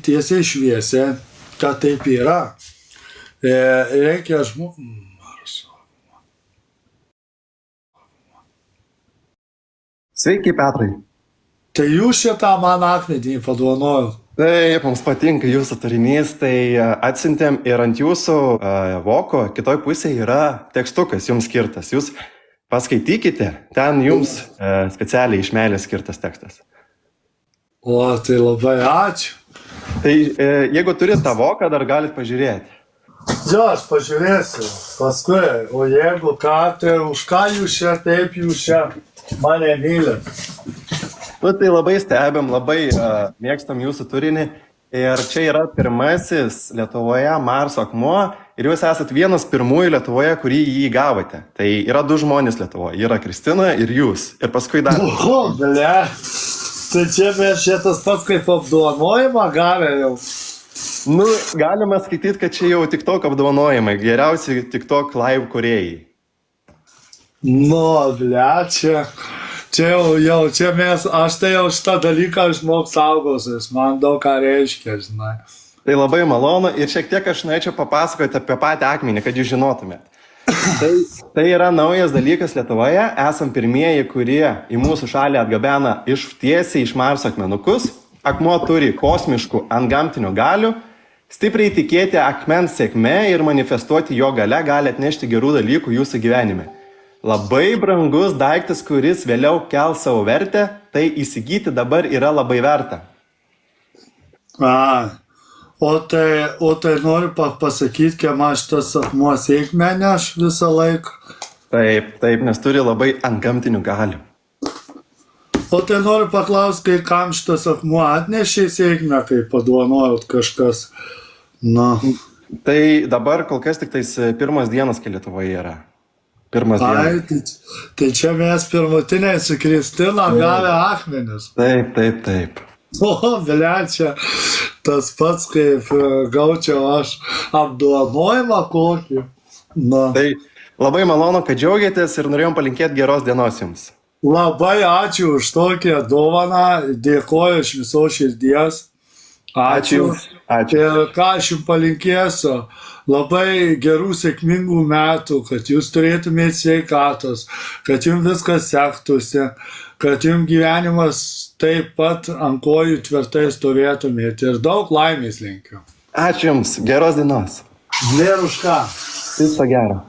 tiesiai šviesiai, kad taip yra. Reikia Sveiki, Petrai. Tai jūs šitą man akmenį padovanojot. Taip, mums patinka jūsų turinys, tai atsiuntėm ir ant jūsų voko kitoj pusėje yra tekstukas jums skirtas. Jūs paskaitykite, ten jums specialiai iš meilės skirtas tekstas. O, tai labai ačiū. Tai jeigu turit tą voką, dar galit pažiūrėti. Jo, aš pažiūrėsiu paskui, o jeigu ką, tai už ką jūs čia, taip jūs čia mane mylit. Nu, tai labai stebim, labai mėgstam jūsų turinį. Ir čia yra pirmasis Lietuvoje Marso akmuo ir jūs esat vienas pirmųjų Lietuvoje, kurį jį gavote. Tai yra du žmonės Lietuvoje, yra Kristina ir jūs. Ir paskui dar... O, ble, tai čia mes šitas pats kaip apdovanojimą gavę jau. Nu, galima skaityti, kad čia jau TikTok apdovanojimai, geriausi TikTok live kūrėjai. Nu, ble, čia jau mes, aš tai jau šitą dalyką išmok saugosis, man daug ką reiškia, žinai. Tai labai malonu ir šiek tiek aš norėčiau papasakoti apie patį akmenį, kad jūs žinotumėt. Tai yra naujas dalykas Lietuvoje, esam pirmieji, kurie į mūsų šalį atgabena tiesiai iš Marso akmenukus. Akmuo turi kosmiškų antgamtinių galių, stipriai tikėti akmens sėkme ir manifestuoti jo gale gali atnešti gerų dalykų jūsų gyvenime. Labai brangus daiktas, kuris vėliau kels savo vertę, tai įsigyti dabar yra labai verta. O tai noriu pasakyti, kiek man šitas akmuo sėkmę neš visą laiką. Taip, nes turi labai antgamtinių galių. O tai noriu paklausti, kai kam šitas akmuo atnešė sėkmę, kai padovanojot kažkas. Na. Tai dabar kol kas tik tais pirmas dienas, kai Lietuvoje yra. Tai čia mes pirmutiniai su Kristina gavę akmenis. Taip. O, ble, čia tas pats, kaip gaučiau aš apdovanojimą kokį. Na. Tai labai malonu, kad džiaugiatės ir norėjom palinkėti geros dienos jums. Labai ačiū už tokią dovaną, dėkoju iš visos širdies. Ačiū. Ir ką aš jums palinkėsiu, labai gerų sėkmingų metų, kad jūs turėtumėte sveikatos, kad jums viskas sektųsi, kad jums gyvenimas taip pat ant kojų tvirtai stovėtumėte ir daug laimės linkiu. Ačiū jums, geros dienos. Nėr už ką. Viso gero.